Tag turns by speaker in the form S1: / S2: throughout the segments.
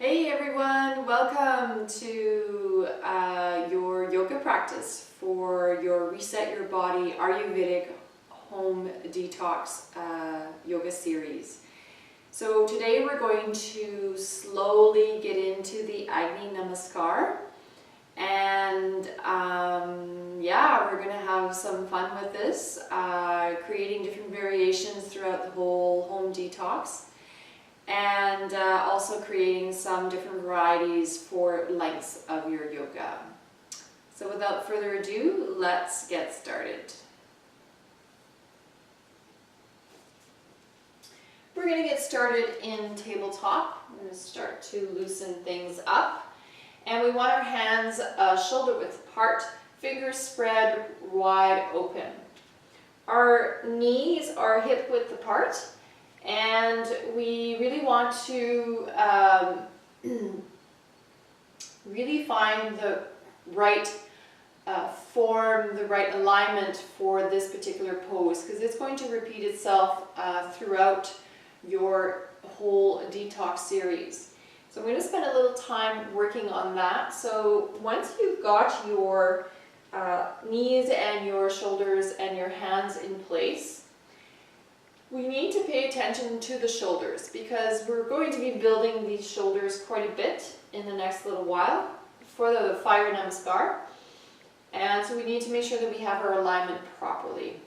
S1: Hey everyone, welcome to your yoga practice for your Reset Your Body Ayurvedic Home Detox yoga series. So today we're going to slowly get into the Agni Namaskar, and we're going to have some fun with this, creating different variations throughout the whole home detox. And also creating some different varieties for lengths of your yoga. So without further ado, let's get started. We're going to get started in tabletop. I'm going to start to loosen things up. And we want our hands shoulder width apart, fingers spread wide open. Our knees are hip width apart. And we really want to really find the right form, the right alignment for this particular pose, because it's going to repeat itself throughout your whole detox series. So I'm going to spend a little time working on that. So once you've got your knees and your shoulders and your hands in place, we need to pay attention to the shoulders, because we're going to be building these shoulders quite a bit in the next little while for the Fire Namaskar. And so we need to make sure that we have our alignment properly.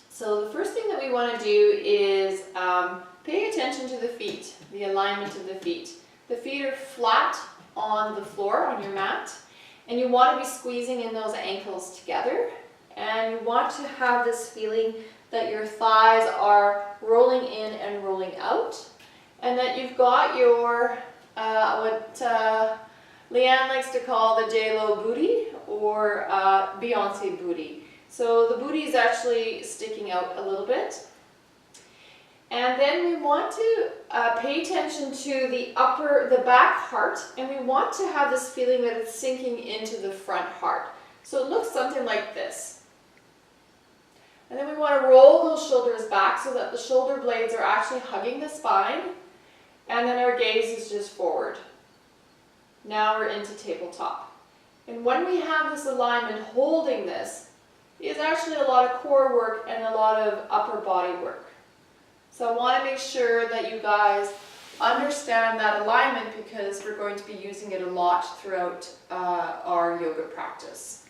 S1: So the first thing that we want to do is pay attention to the feet, the alignment of the feet. The feet are flat on the floor, on your mat, and you want to be squeezing in those ankles together. And you want to have this feeling that your thighs are rolling in and rolling out, and that you've got your, what Leanne likes to call the J-Lo booty, or Beyonce booty. So the booty is actually sticking out a little bit. And then we want to pay attention to the back heart, and we want to have this feeling that it's sinking into the front heart. So it looks something like this. And then we want to roll those shoulders back so that the shoulder blades are actually hugging the spine, and then our gaze is just forward. Now we're into tabletop. And when we have this alignment, holding this is actually a lot of core work and a lot of upper body work. So I want to make sure that you guys understand that alignment, because we're going to be using it a lot throughout our yoga practice.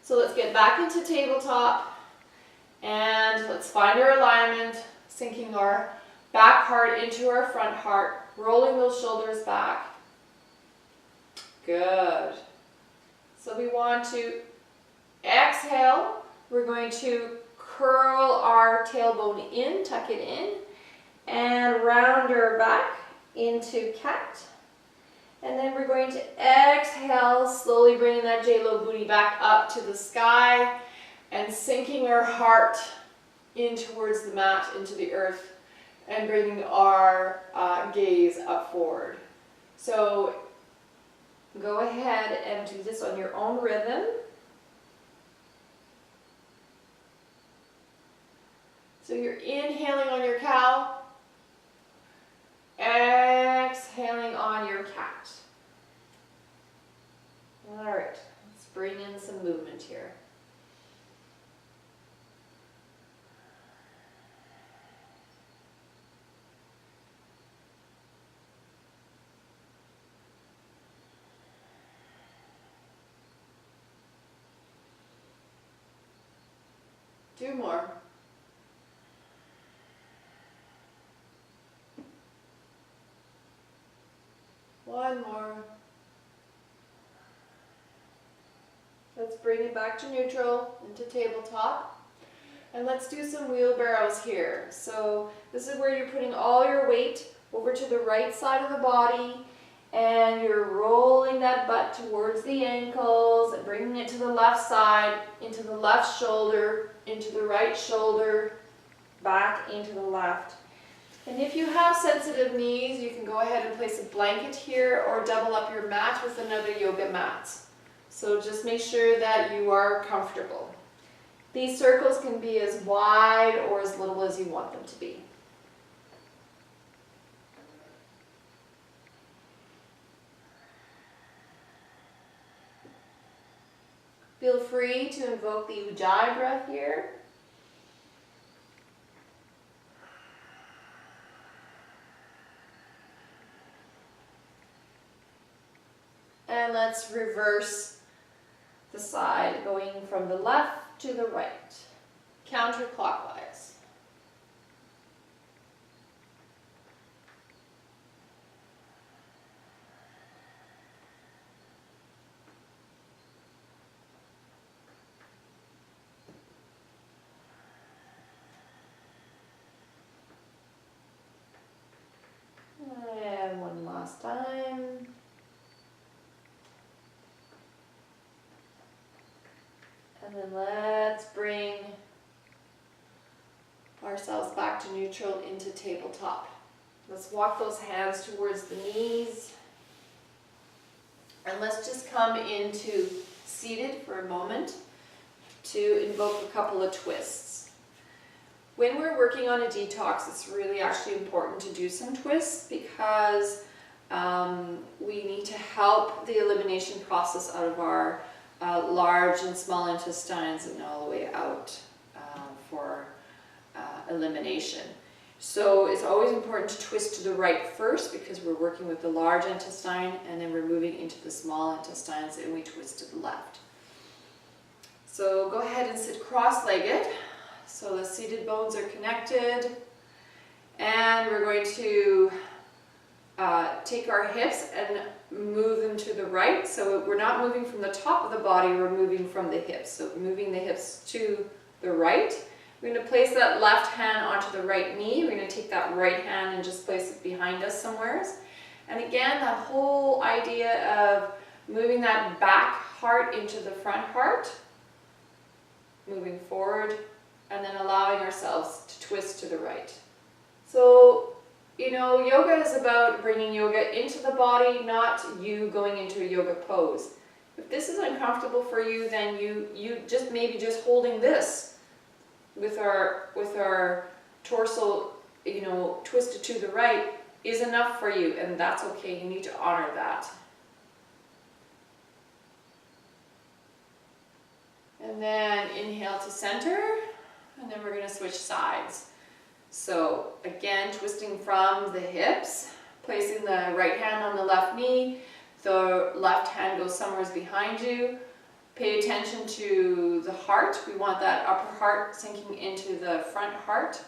S1: So let's get back into tabletop, and let's find our alignment, sinking our back heart into our front heart, rolling those shoulders back. Good. So we want to exhale. We're going to curl our tailbone in, tuck it in, and round our back into cat. And then we're going to exhale, slowly bringing that J-Lo booty back up to the sky and sinking our heart in towards the mat, into the earth, and bringing our gaze up forward. So go ahead and do this on your own rhythm. So you're inhaling on your cow, exhaling on your cat. All right, let's bring in some movement here. Two more. One more. Let's bring it back to neutral, into tabletop. And let's do some wheelbarrows here. So this is where you're putting all your weight over to the right side of the body, and you're rolling that butt towards the ankles and bringing it to the left side, into the left shoulder, into the right shoulder, back into the left. And if you have sensitive knees, you can go ahead and place a blanket here or double up your mat with another yoga mat. So just make sure that you are comfortable. These circles can be as wide or as little as you want them to be. Feel free to invoke the Ujjayi breath here. And let's reverse the side, going from the left to the right, counterclockwise. And one last time. And then let's bring ourselves back to neutral into tabletop. Let's walk those hands towards the knees. And let's just come into seated for a moment to invoke a couple of twists. When we're working on a detox, it's really actually important to do some twists because we need to help the elimination process out of our large and small intestines and all the way out for elimination. So it's always important to twist to the right first because we're working with the large intestine, and then we're moving into the small intestines and we twist to the left. So go ahead and sit cross-legged. So the seated bones are connected, and we're going to take our hips and move them to the right. So we're not moving from the top of the body, we're moving from the hips. So moving the hips to the right. We're going to place that left hand onto the right knee. We're going to take that right hand and just place it behind us somewhere. And again, that whole idea of moving that back heart into the front heart, moving forward, and then allowing ourselves to twist to the right. So, you know, yoga is about bringing yoga into the body, not you going into a yoga pose. If this is uncomfortable for you, then you just maybe just holding this with our torso, you know, twisted to the right is enough for you, and that's okay. You need to honor that. And then inhale to center, and then we're going to switch sides. So again, twisting from the hips, placing the right hand on the left knee, the left hand goes somewhere behind you. Pay attention to the heart. We want that upper heart sinking into the front heart,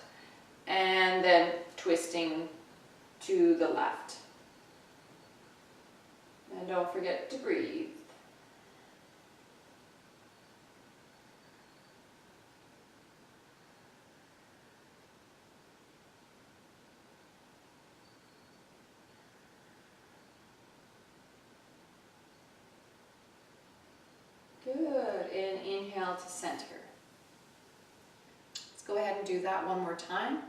S1: and then twisting to the left. And don't forget to breathe. Good, and inhale to center. Let's go ahead and do that one more time.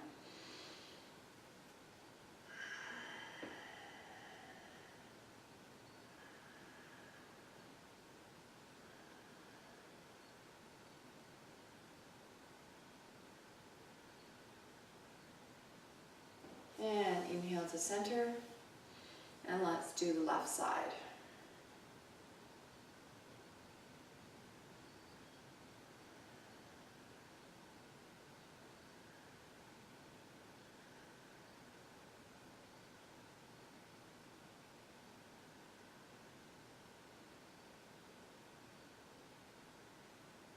S1: And inhale to center, and let's do the left side.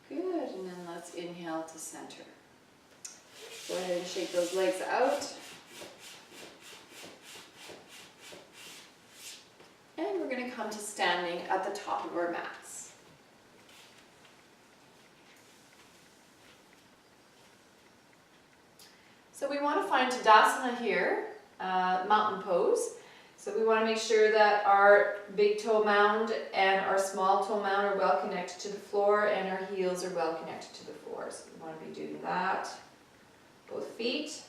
S1: Good, and then let's inhale to center. Go ahead and shake those legs out. And we're going to come to standing at the top of our mats. So we want to find Tadasana here, mountain pose. So we want to make sure that our big toe mound and our small toe mound are well connected to the floor, and our heels are well connected to the floor. So we want to be doing that. Both feet.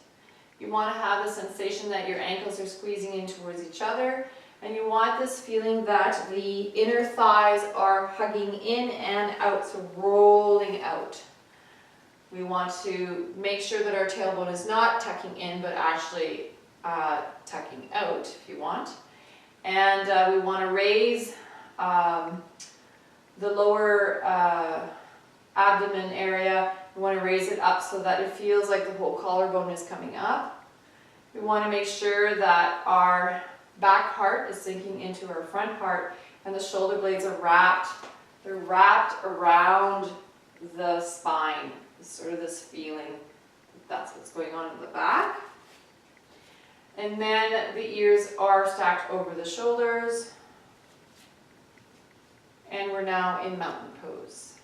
S1: You want to have the sensation that your ankles are squeezing in towards each other, and you want this feeling that the inner thighs are hugging in and out, so rolling out. We want to make sure that our tailbone is not tucking in, but actually tucking out if you want. And we want to raise the lower abdomen area. We want to raise it up so that it feels like the whole collarbone is coming up. We want to make sure that our back heart is sinking into our front heart and the shoulder blades are wrapped. They're wrapped around the spine. It's sort of this feeling. That's what's going on in the back. And then the ears are stacked over the shoulders. And we're now in mountain pose.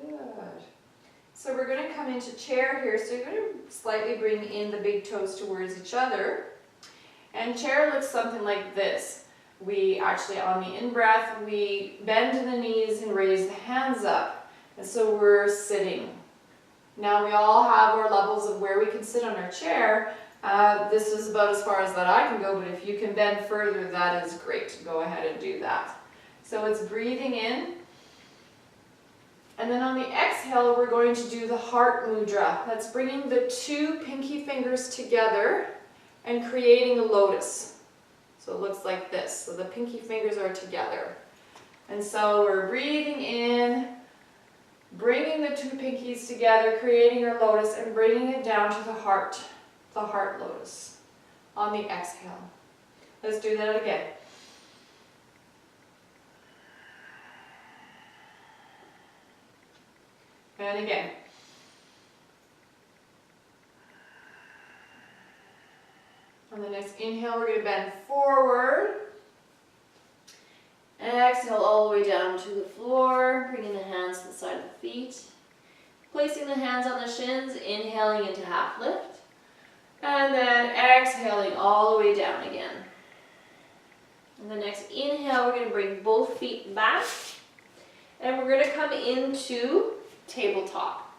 S1: Good. So we're going to come into chair here. So you're going to slightly bring in the big toes towards each other. And chair looks something like this. We actually, on the in-breath, we bend the knees and raise the hands up. And so we're sitting. Now we all have our levels of where we can sit on our chair. This is about as far as that I can go, but if you can bend further, that is great. Go ahead and do that. So it's breathing in. And then on the exhale, we're going to do the heart mudra. That's bringing the two pinky fingers together and creating a lotus. So it looks like this. So the pinky fingers are together. And so we're breathing in, bringing the two pinkies together, creating our lotus, and bringing it down to the heart lotus on the exhale. Let's do that again. And again. On the next inhale, we're going to bend forward. And exhale all the way down to the floor, bringing the hands to the side of the feet. Placing the hands on the shins, inhaling into half lift. And then exhaling all the way down again. And the next inhale, we're going to bring both feet back. And we're going to come into tabletop.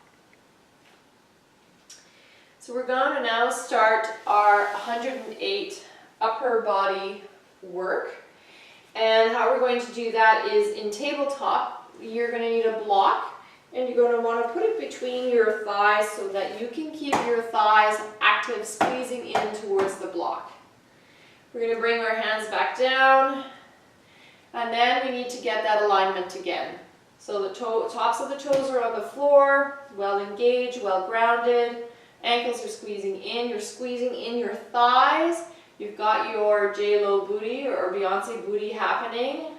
S1: So we're going to now start our 108 upper body work. And how we're going to do that is in tabletop, you're going to need a block. And you're going to want to put it between your thighs so that you can keep your thighs active, squeezing in towards the block. We're going to bring our hands back down. And then we need to get that alignment again. So the tops of the toes are on the floor, well engaged, well grounded. Ankles are squeezing in. You're squeezing in your thighs. You've got your J-Lo booty or Beyonce booty happening.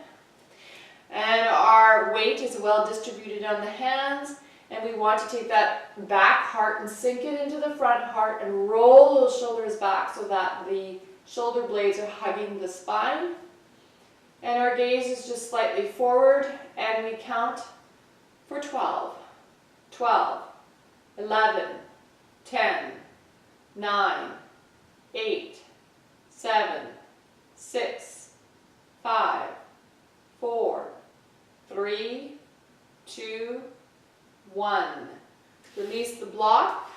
S1: And our weight is well distributed on the hands. And we want to take that back heart and sink it into the front heart and roll those shoulders back so that the shoulder blades are hugging the spine. And our gaze is just slightly forward, and we count for 12, 12, 11, 10, 9, 8, 7, 6, 5, 4, 3, 2, 1. Release the block.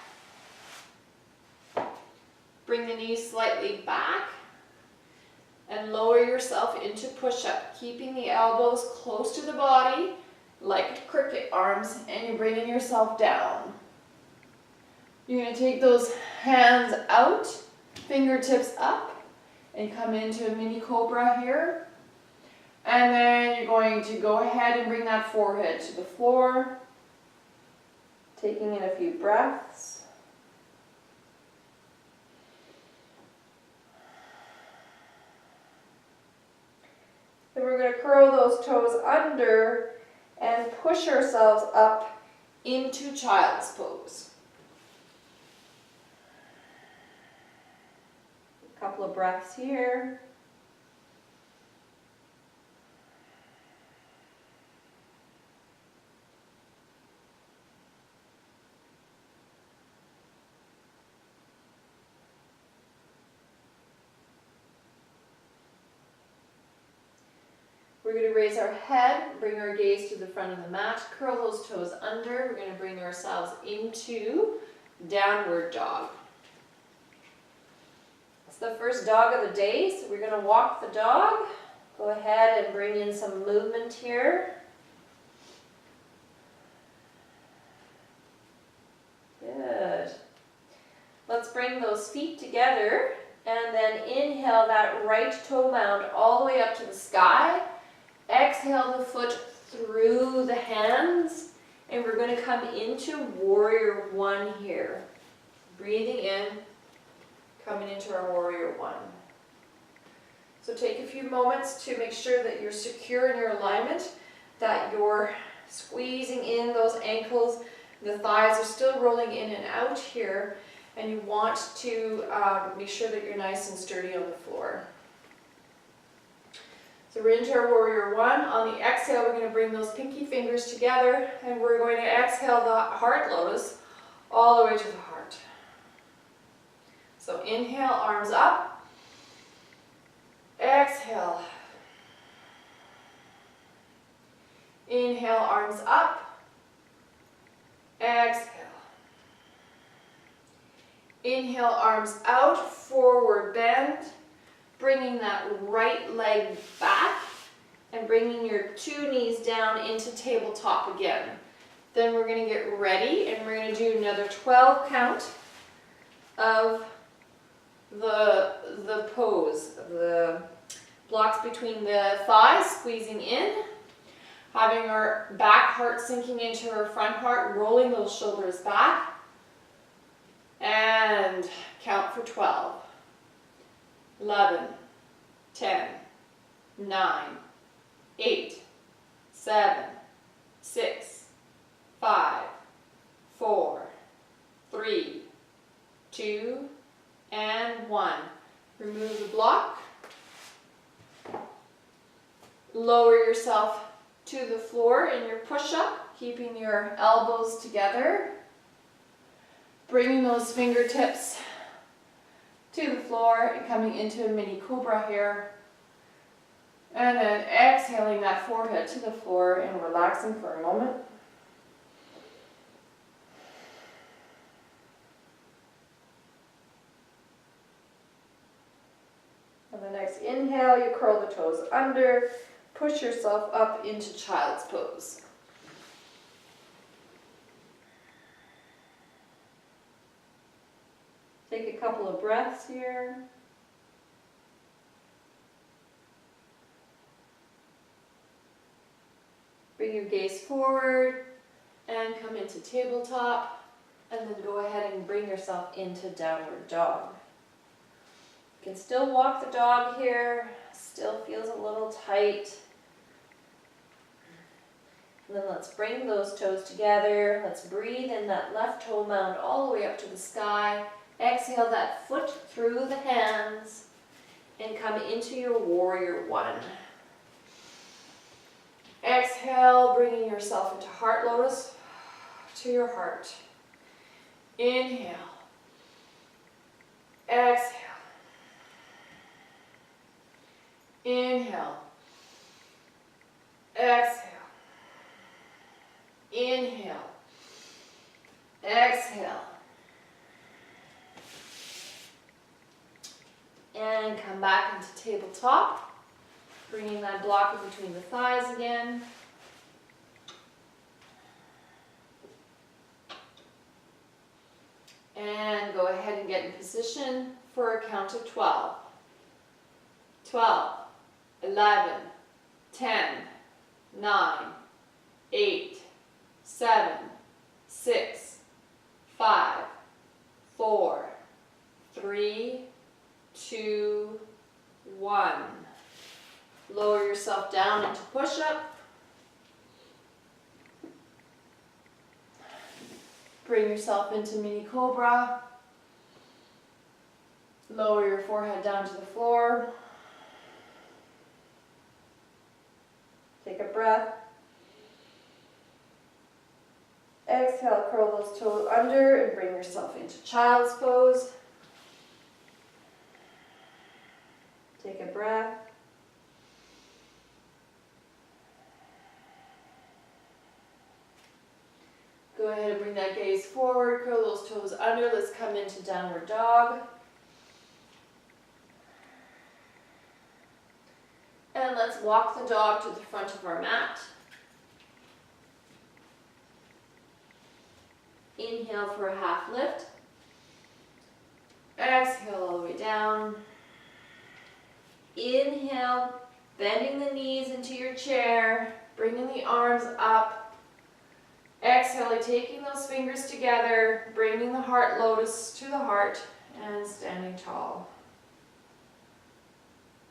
S1: Bring the knees slightly back. And lower yourself into push-up, keeping the elbows close to the body, like cricket arms, and you're bringing yourself down. You're going to take those hands out, fingertips up, and come into a mini cobra here. And then you're going to go ahead and bring that forehead to the floor, taking in a few breaths. Then we're going to curl those toes under and push ourselves up into child's pose. A couple of breaths here. We're going to raise our head, bring our gaze to the front of the mat, curl those toes under. We're going to bring ourselves into downward dog. It's the first dog of the day, so we're going to walk the dog. Go ahead and bring in some movement here. Good. Let's bring those feet together And then inhale that right toe mound all the way up to the sky. Exhale the foot through the hands. And we're going to come into warrior one here. Breathing in, coming into our warrior one. So take a few moments to make sure that you're secure in your alignment, that you're squeezing in those ankles. The thighs are still rolling in and out here. And you want to make sure that you're nice and sturdy on the floor. So we're into our warrior one. On the exhale, we're going to bring those pinky fingers together, and we're going to exhale the heart lotus all the way to the heart. So inhale, arms up. Exhale. Inhale, arms up. Exhale. Inhale, arms out, forward bend, bringing that right leg back and bringing your two knees down into tabletop again. Then we're going to get ready and we're going to do another 12 count of the pose, the blocks between the thighs, squeezing in, having our back heart sinking into our front heart, rolling those shoulders back. And count for 12, 11, 10, 9, 8, 7, 6, 5, 4, 3, 2, and 1. Remove the block. Lower yourself to the floor in your push-up, keeping your elbows together. Bringing those fingertips to the floor and coming into a mini cobra here. And then exhaling that forehead to the floor and relaxing for a moment. On the next inhale, you curl the toes under, push yourself up into child's pose. Take a couple of breaths here. Bring your gaze forward and come into tabletop, and then go ahead and bring yourself into downward dog. You can still walk the dog here, still feels a little tight. And then let's bring those toes together. Let's breathe in that left toe mound all the way up to the sky. Exhale that foot through the hands and come into your warrior one. Exhale, bringing yourself into heart lotus to your heart. Inhale. Exhale. Inhale. Exhale. Inhale. Exhale. And come back into tabletop, bringing that block in between the thighs again. And go ahead and get in position for a count of 12. 12, 11, 10, 9, 8, 7, 6, 5, 4, 3, 2, 1. Lower yourself down into push-up. Bring yourself into mini cobra. Lower your forehead down to the floor. Take a breath. Exhale, curl those toes under and bring yourself into child's pose. Take a breath. Go ahead and bring that gaze forward, curl those toes under. Let's come into downward dog. And let's walk the dog to the front of our mat. Inhale for a half lift. Exhale all the way you down. Inhale, bending the knees into your chair, bringing the arms up. Exhale, taking those fingers together, bringing the heart lotus to the heart, and standing tall.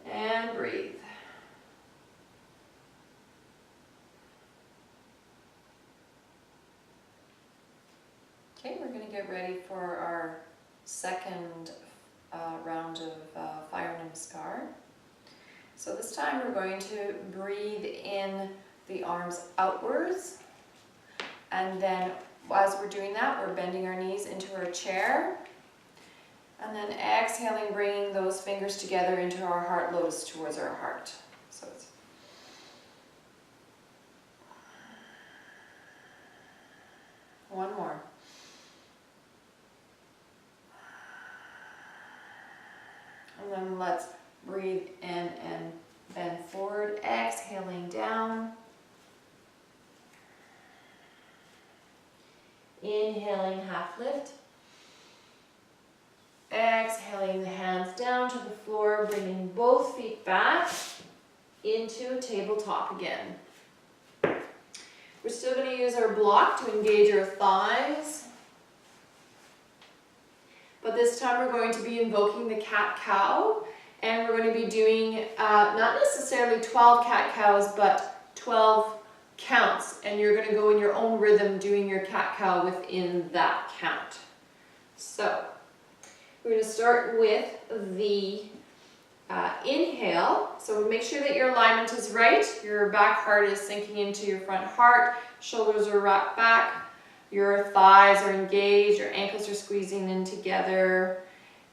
S1: And breathe. Okay, we're going to get ready for our second round of Fire Namaskar. So this time we're going to breathe in the arms outwards, and then as we're doing that, we're bending our knees into our chair, and then exhaling, bringing those fingers together into our heart lotus towards our heart. So it's one more. And then let's breathe in and bend forward, exhaling down. Inhaling, half lift. Exhaling the hands down to the floor, bringing both feet back into tabletop again. We're still going to use our block to engage our thighs. But this time we're going to be invoking the cat-cow, and we're going to be doing not necessarily 12 cat-cows, but 12 counts, and you're going to go in your own rhythm doing your cat-cow within that count. So we're going to start with the inhale. So make sure that your alignment is right. Your back heart is sinking into your front heart, shoulders are wrapped back. Your thighs are engaged, your ankles are squeezing in together.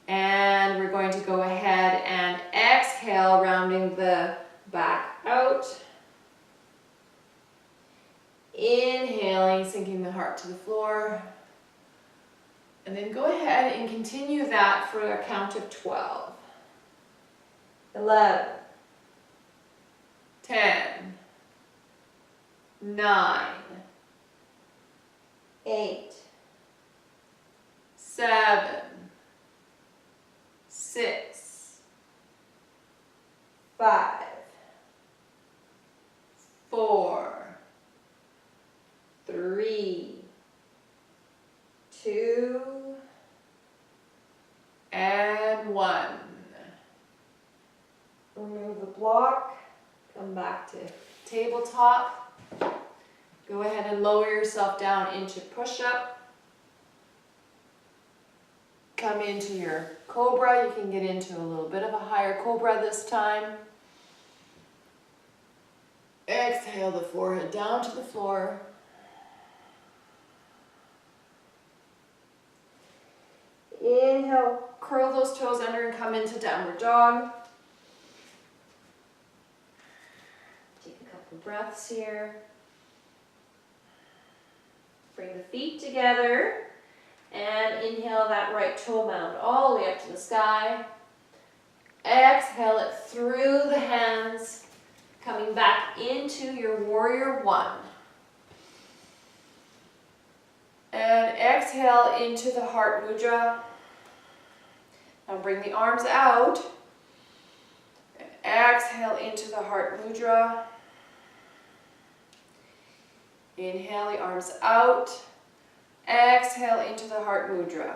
S1: And we're going to go ahead and exhale, rounding the back out. Inhaling, sinking the heart to the floor. And then go ahead and continue that for a count of 12. 11. 10. 9. 8, 7, 6, 5, 4, 3, 2, and 1. Remove the block, come back to tabletop. Go ahead and lower yourself down into push-up. Come into your cobra. You can get into a little bit of a higher cobra this time. Exhale the forehead down to the floor. Inhale, curl those toes under and come into downward dog. Take a couple breaths here. Bring the feet together and inhale that right toe mound all the way up to the sky. Exhale it through the hands, coming back into your warrior one. And exhale into the heart mudra. Now bring the arms out. And exhale into the heart mudra. Inhale the arms out. Exhale into the heart mudra.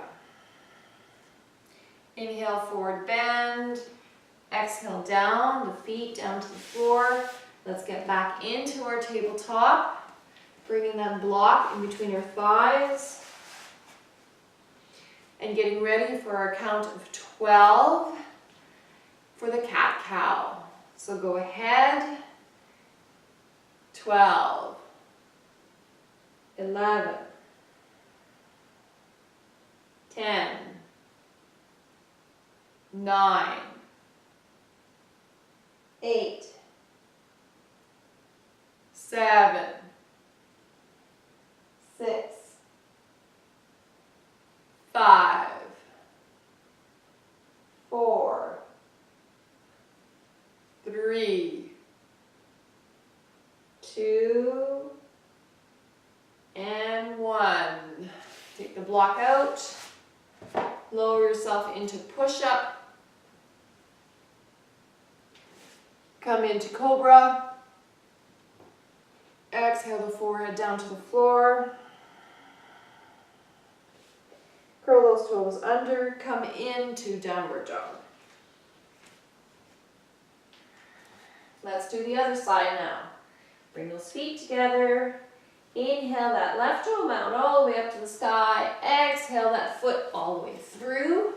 S1: Inhale, forward bend. Exhale down, the feet down to the floor. Let's get back into our tabletop. Bringing that block in between your thighs. And getting ready for our count of 12 for the cat-cow. So go ahead. 12. 11, 10, 9, 8, 7, 6, 5, 4, 3, 2, and 1. Take the block out. Lower yourself into push-up. Come into Cobra. Exhale the forehead down to the floor. Curl those toes under. Come into downward dog. Let's do the other side now. Bring those feet together. Inhale that left toe mound all the way up to the sky. Exhale that foot all the way through.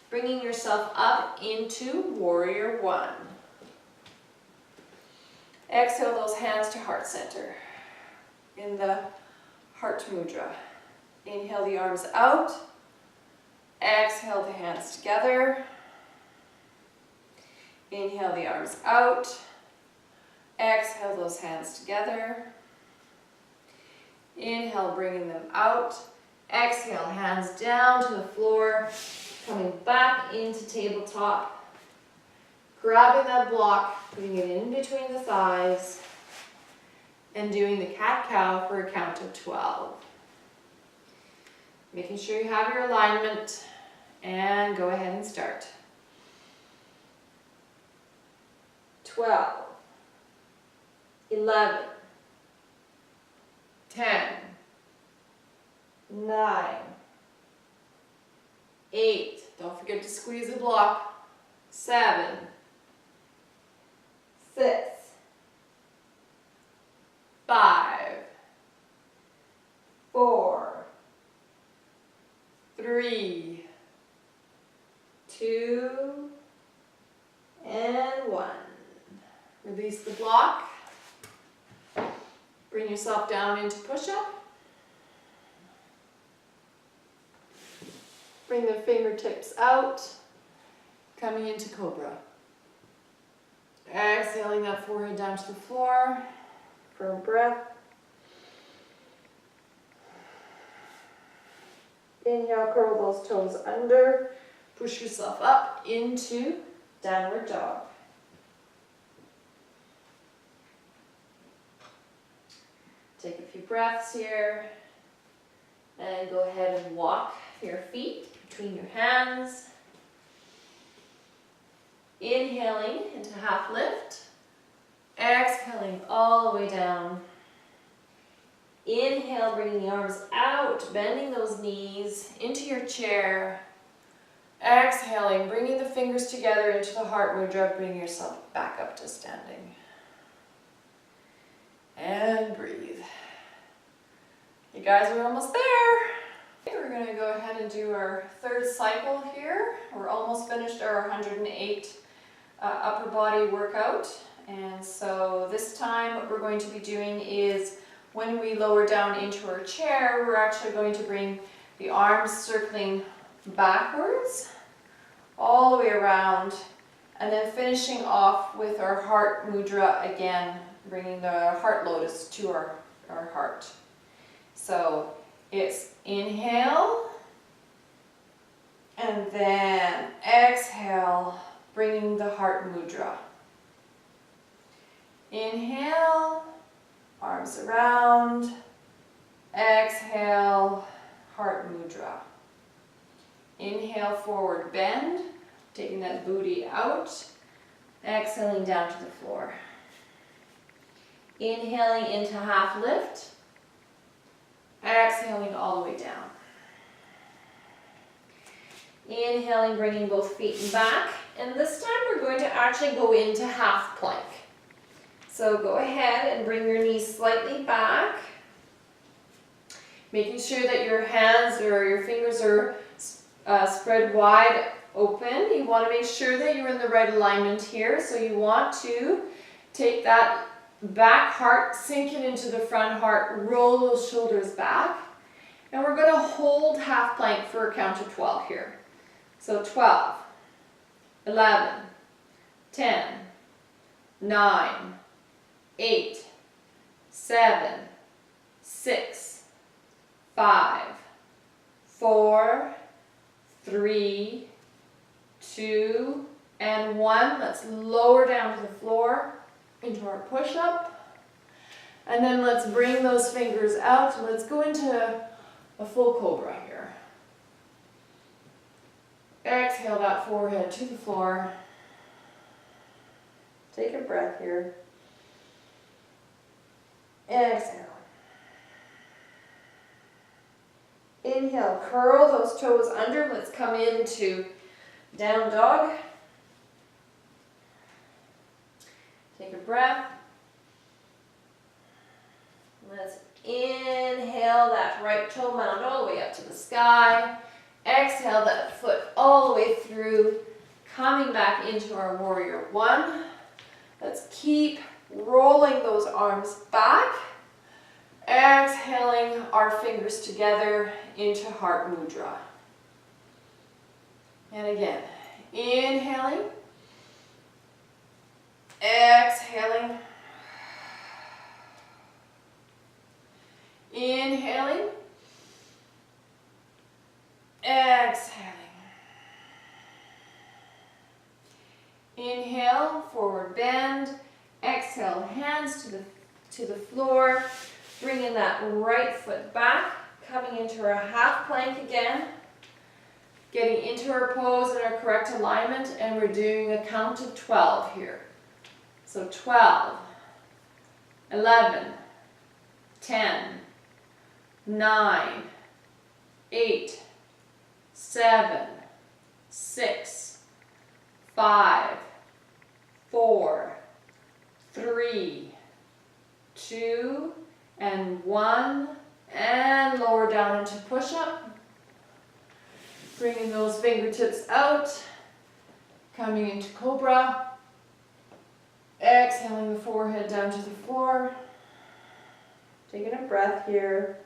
S1: Bringing yourself up into warrior one. Exhale those hands to heart center in the heart mudra. Inhale the arms out. Exhale the hands together. Inhale the arms out. Exhale those hands together. Inhale, bringing them out. Exhale, hands down to the floor. Coming back into tabletop. Grabbing that block, putting it in between the thighs. And doing the cat-cow for a count of 12. Making sure you have your alignment. And go ahead and start. 12. 11, 10, 9, 8, don't forget to squeeze the block, 7, 6, 5, 4, 3, 2, and 1. Release the block. Bring yourself down into push-up. Bring the fingertips out. Coming into cobra. Exhaling that forehead down to the floor for a breath. Inhale, curl those toes under. Push yourself up into downward dog. Take a few breaths here, and go ahead and walk your feet between your hands. Inhaling into half lift, exhaling all the way down. Inhale, bringing the arms out, bending those knees into your chair. Exhaling, bringing the fingers together into the heart mudra, bring yourself back up to standing. And breathe. You guys are almost there. Okay, we're going to go ahead and do our third cycle here. We're almost finished our 108 upper body workout. And so this time what we're going to be doing is when we lower down into our chair, we're actually going to bring the arms circling backwards all the way around, and then finishing off with our heart mudra again, bringing the heart lotus to our heart. So it's inhale, and then exhale, bringing the heart mudra. Inhale, arms around, exhale, heart mudra. Inhale, forward bend, taking that booty out, exhaling down to the floor. Inhaling into half lift, exhaling all the way down. Inhaling, bringing both feet back, and this time we're going to actually go into half plank. So go ahead and bring your knees slightly back, making sure that your hands or your fingers are spread wide open. You want to make sure that you're in the right alignment here. So you want to take that back heart, sink it into the front heart, roll those shoulders back. And we're going to hold half plank for a count of 12 here. So 12, 11, 10, 9, 8, 7, 6, 5, 4, 3, 2, and 1. Let's lower down to the floor into our push-up. And then let's bring those fingers out. Let's go into a full cobra here. Exhale that forehead to the floor.
S2: Take a breath here. Exhale. Inhale, curl those toes under. Let's come into down dog. Take a breath. Let's inhale that right toe mound all the way up to the sky. Exhale that foot all the way through, coming back into our warrior one. Let's keep rolling those arms back. Exhaling our fingers together into heart mudra. And again, inhaling, exhaling, inhaling, exhaling. Inhale, forward bend. Exhale, hands to the floor. Bringing that right foot back, coming into our half plank again. Getting into our pose in our correct alignment, and we're doing a count of 12 here. So 12, 11, 10, 9, 8, 7, 6, 5, 4, 3, 2, and 1, and lower down into push-up. Bringing those fingertips out, coming into cobra. Exhaling the forehead down to the floor. Taking a breath here.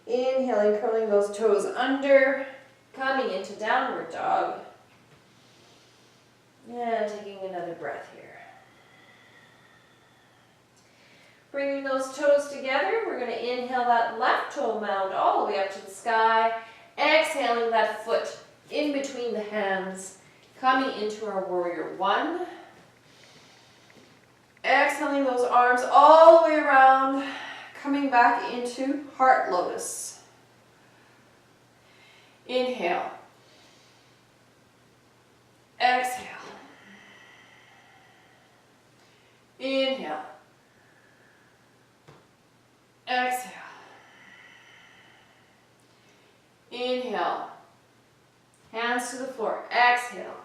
S2: Inhaling, curling those toes under, coming into downward dog. And taking another breath here. Bringing those toes together, we're going to inhale that left toe mound all the way up to the sky. Exhaling that foot in between the hands, coming into our warrior one. Exhaling those arms all the way around, coming back into heart lotus. Inhale. Exhale. Inhale. Exhale. Inhale. Hands to the floor. Exhale.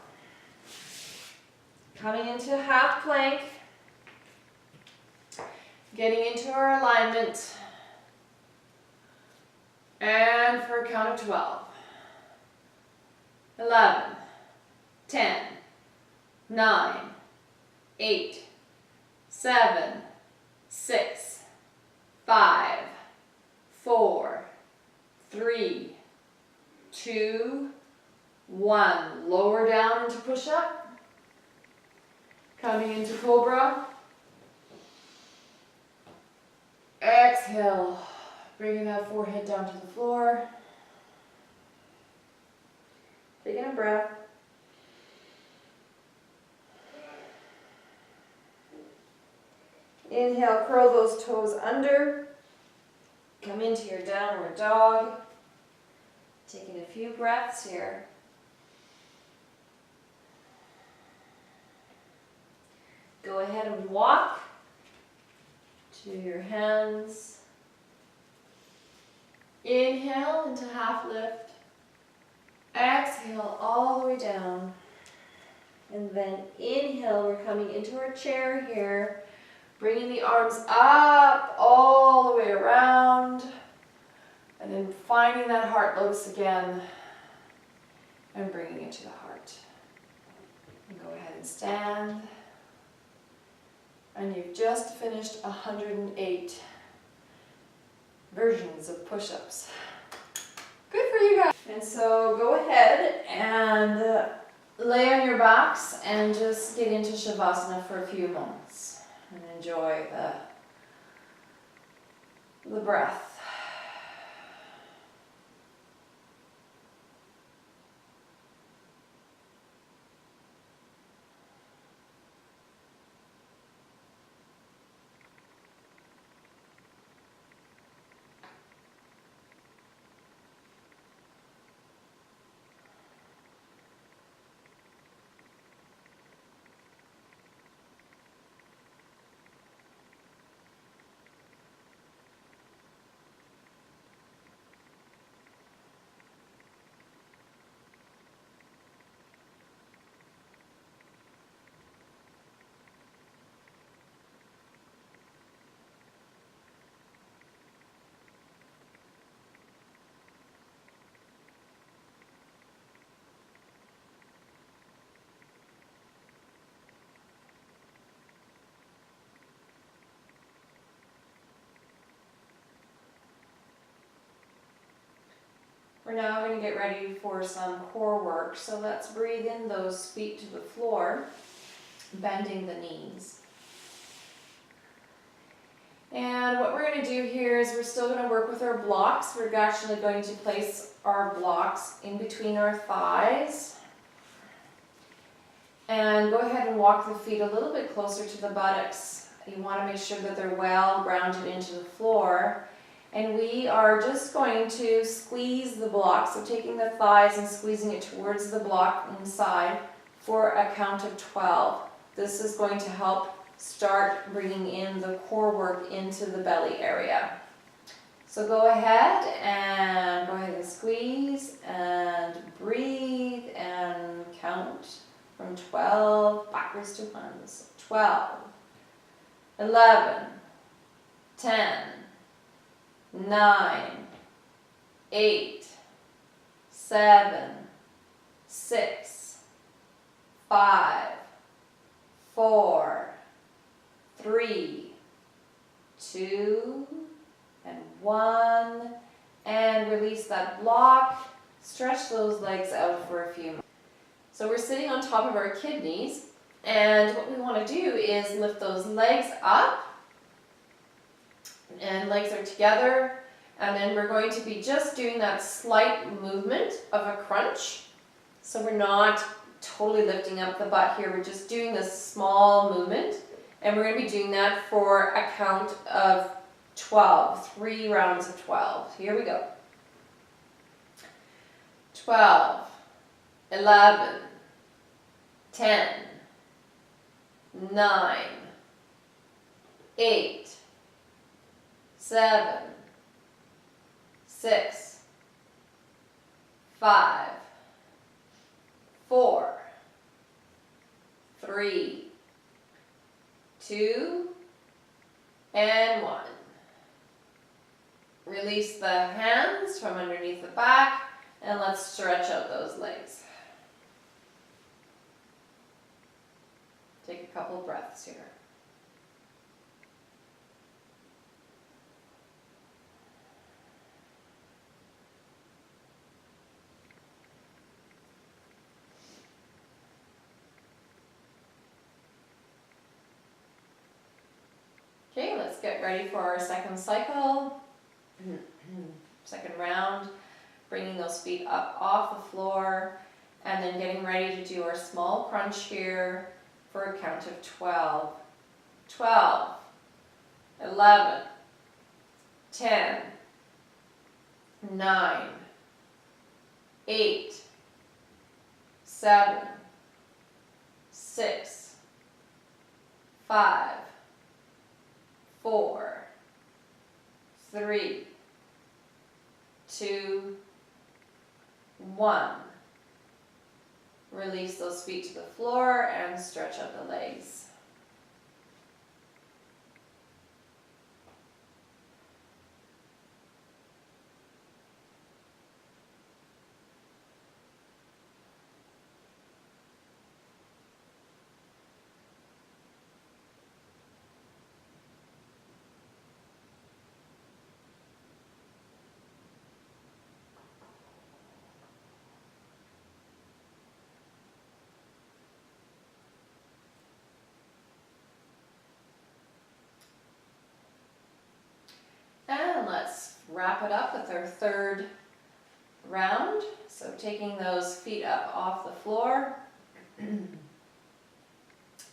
S2: Coming into half plank. Getting into our alignment. And for a count of 12. 11, 10, 9, 8, 7, 6, 5, 4, 3, 2, 1. Lower down into push-up. Coming into cobra. Exhale. Bringing that forehead down to the floor. Taking a breath. Inhale, curl those toes under. Come into your downward dog. Taking a few breaths here. Go ahead and walk to your hands. Inhale into half lift. Exhale all the way down. And then inhale, we're coming into our chair here. Bringing the arms up all the way around. And then finding that heart lotus again. And bringing it to the heart. And go ahead and stand. And you've just finished 108 versions of push-ups. Good for you guys. And so go ahead and lay on your backs and just get into Shavasana for a few moments and enjoy the breath. We're now going to get ready for some core work. So let's breathe in those feet to the floor, bending the knees. And what we're going to do here is we're still going to work with our blocks. We're actually going to place our blocks in between our thighs. And go ahead and walk the feet a little bit closer to the buttocks. You want to make sure that they're well grounded into the floor. And we are just going to squeeze the block. So taking the thighs and squeezing it towards the block inside for a count of 12. This is going to help start bringing in the core work into the belly area. So go ahead and squeeze and breathe and count from 12 backwards to 1. So 12, 11, 10, 9, 8, 7, 6, 5, 4, 3, 2, and 1, and release that block. Stretch those legs out for a few minutes. So we're sitting on top of our kidneys, and what we want to do is lift those legs up, and legs are together, and then we're going to be just doing that slight movement of a crunch. So we're not totally lifting up the butt here, we're just doing this small movement. And we're going to be doing that for a count of 12, 3 rounds of 12. Here we go. 12, 11, 10, 9, 8, 7, 6, 5, 4, 3, 2, and 1. Release the hands from underneath the back, and let's stretch out those legs. Take a couple breaths here. Okay, let's get ready for our second cycle, second round, bringing those feet up off the floor, and then getting ready to do our small crunch here for a count of 12. 12, 11, 10, 9, 8, 7, 6, 5, 4, 3, 2, 1. Release those feet to the floor and stretch out the legs. And let's wrap it up with our third round. So taking those feet up off the floor and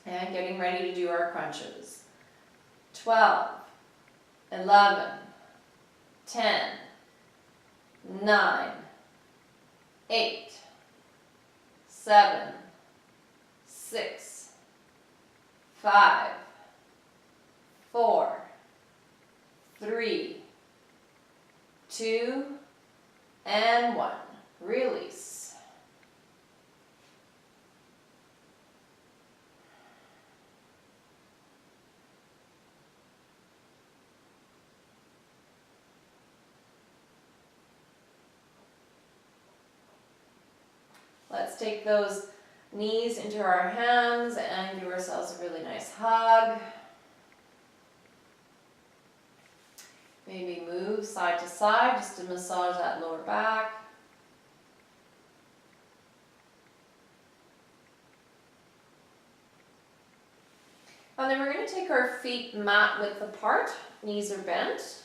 S2: getting ready to do our crunches. 12, 11, 10, 9, 8, 7, 6, 5, 4, 3, 2, and 1. Release. Let's take those knees into our hands and give ourselves a really nice hug. Maybe move side to side just to massage that lower back. And then we're going to take our feet mat width apart, knees are bent.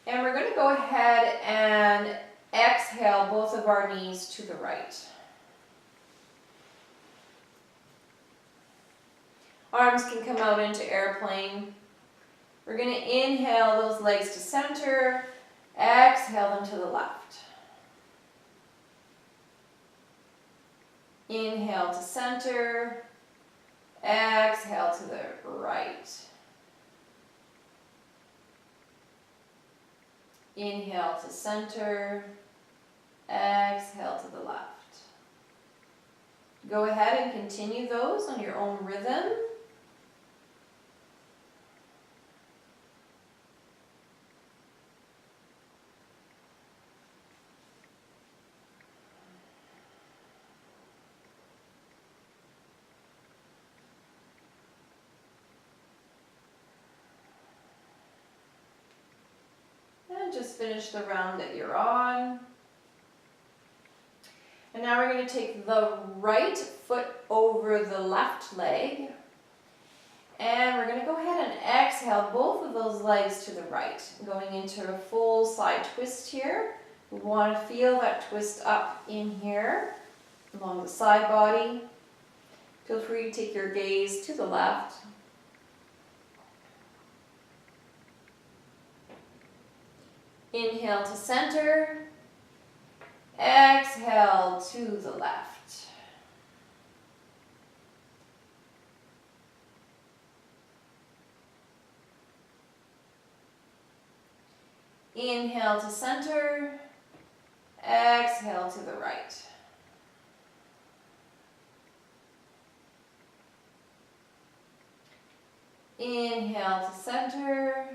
S2: And we're going to go ahead and exhale both of our knees to the right. Arms can come out into airplane. We're going to inhale those legs to center, exhale them to the left. Inhale to center, exhale to the right. Inhale to center, exhale to the left. Go ahead and continue those on your own rhythm. Just finish the round that you're on. And now we're going to take the right foot over the left leg. And we're going to go ahead and exhale both of those legs to the right. Going into a full side twist here. We want to feel that twist up in here along the side body. Feel free to take your gaze to the left. Inhale to center, exhale to the left. Inhale to center, exhale to the right. Inhale to center,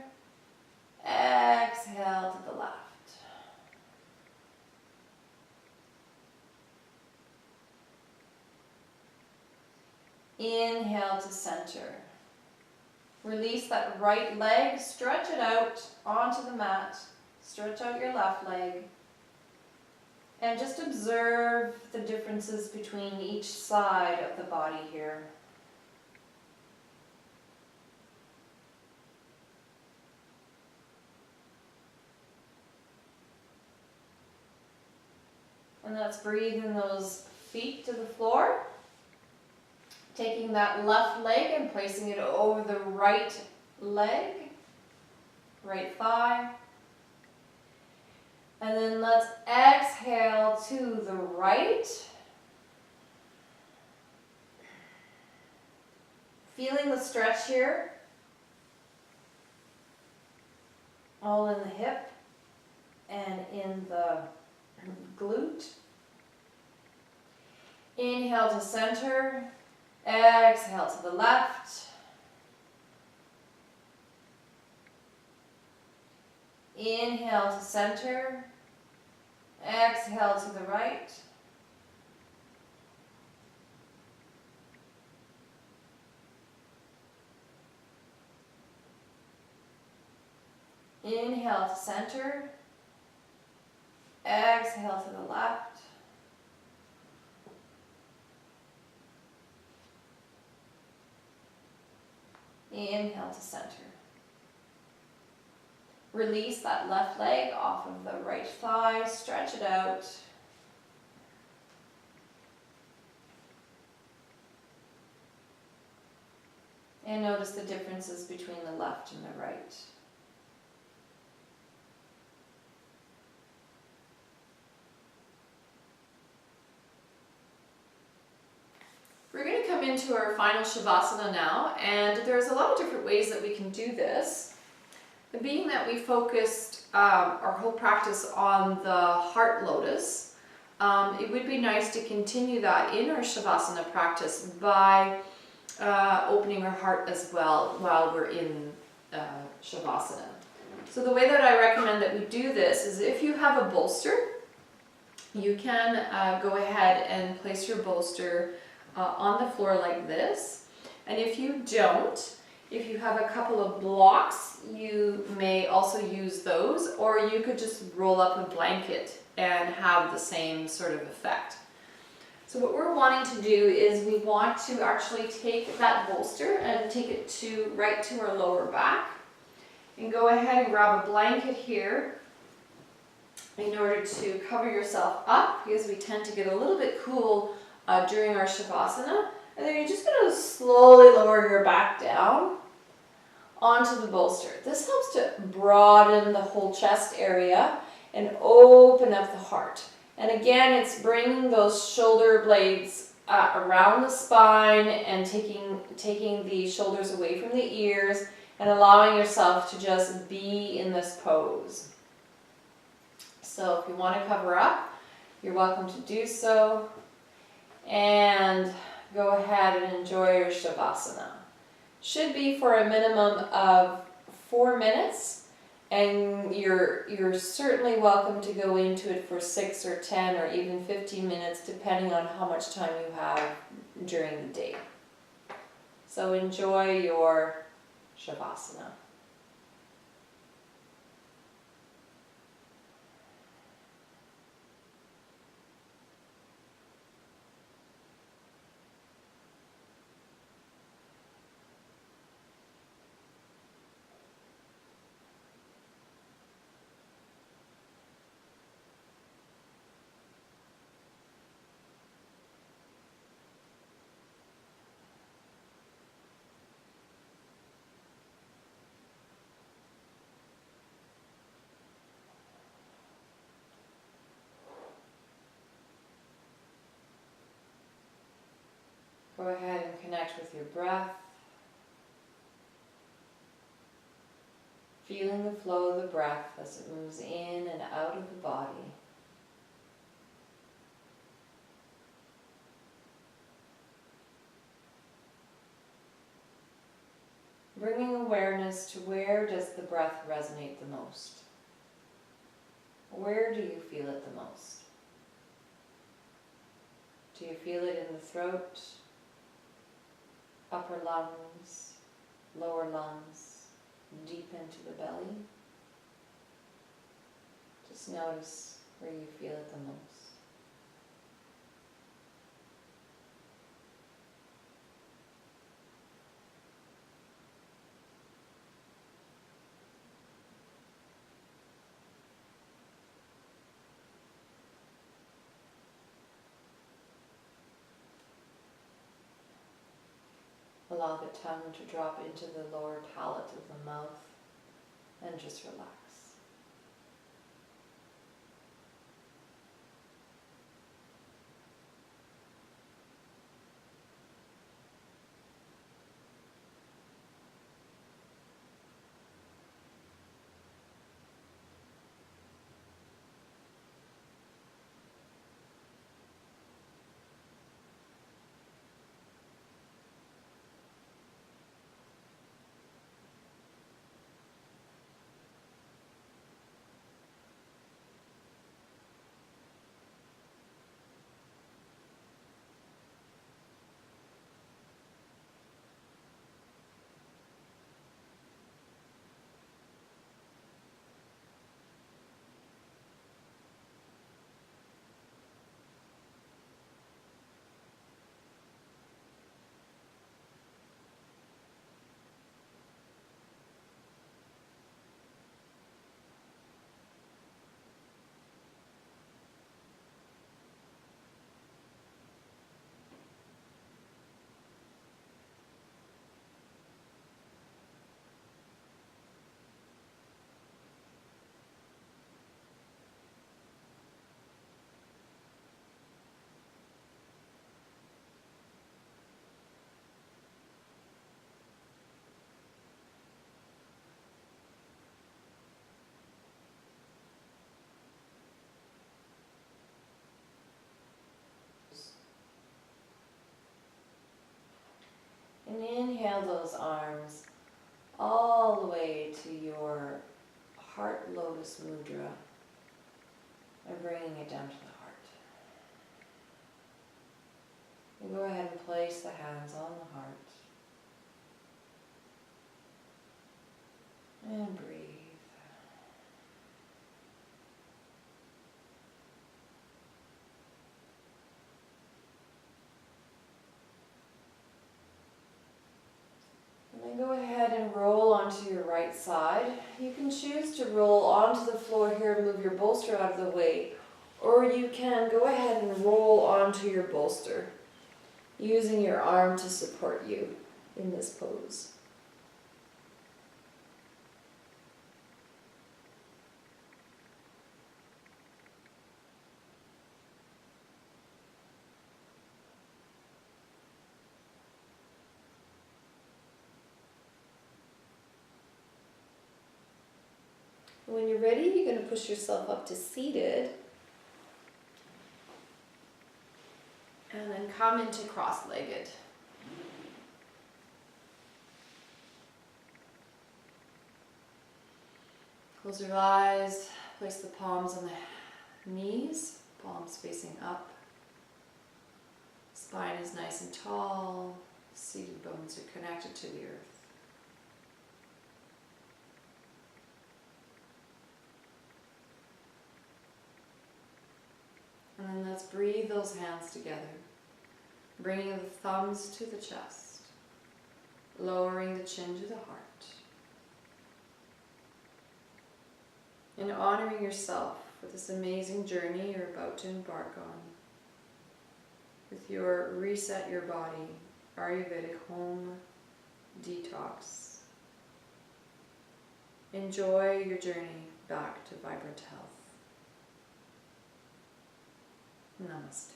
S2: exhale to the left. Inhale to center. Release that right leg, stretch it out onto the mat. Stretch out your left leg. And just observe the differences between each side of the body here. And let's breathe in those feet to the floor. Taking that left leg and placing it over the right leg, right thigh. And then let's exhale to the right. Feeling the stretch here. All in the hip and in the glute. Inhale to center, exhale to the left. Inhale to center, exhale to the right. Inhale to center, exhale to the left. Inhale to center. Release that left leg off of the right thigh, stretch it out. And notice the differences between the left and the right. We're going to come into our final Shavasana now, and there's a lot of different ways that we can do this. And being that we focused our whole practice on the heart lotus, it would be nice to continue that in our Shavasana practice by opening our heart as well while we're in Shavasana. So the way that I recommend that we do this is if you have a bolster, you can go ahead and place your bolster on the floor like this. And if you don't, if you have a couple of blocks, you may also use those, or you could just roll up a blanket and have the same sort of effect. So what we're wanting to do is we want to actually take that bolster and take it right to our lower back. And go ahead and grab a blanket here in order to cover yourself up, because we tend to get a little bit cool during our Shavasana. And then you're just going to slowly lower your back down onto the bolster. This helps to broaden the whole chest area and open up the heart. And again, it's bringing those shoulder blades around the spine and taking the shoulders away from the ears and allowing yourself to just be in this pose. So if you want to cover up, you're welcome to do so. And go ahead and enjoy your Shavasana. Should be for a minimum of 4 minutes, and you're certainly welcome to go into it for 6 or 10 or even 15 minutes, depending on how much time you have during the day. So enjoy your Shavasana. Go ahead and connect with your breath, feeling the flow of the breath as it moves in and out of the body. Bringing awareness to where does the breath resonate the most? Where do you feel it the most? Do you feel it in the throat, upper lungs, lower lungs, deep into the belly? Just notice where you feel it the most. Allow the tongue to drop into the lower palate of the mouth and just relax. And inhale those arms all the way to your heart lotus mudra and bringing it down to the heart. And go ahead and place the hands on the heart. And breathe. you can choose to roll onto the floor here and move your bolster out of the way, or you can go ahead and roll onto your bolster, using your arm to support you in this pose. When you're ready, you're going to push yourself up to seated. And then come into cross-legged. Close your eyes, place the palms on the knees, palms facing up. Spine is nice and tall, seated bones are connected to the earth. And then let's breathe those hands together, bringing the thumbs to the chest, lowering the chin to the heart, and honoring yourself for this amazing journey you're about to embark on with your Reset Your Body Ayurvedic Home Detox. Enjoy your journey back to vibrant health. Namaste.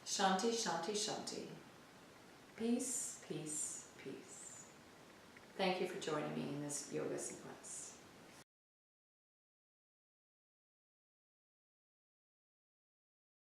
S2: Shanti, Shanti, Shanti. Peace, peace, peace. Thank you for joining me in this yoga sequence.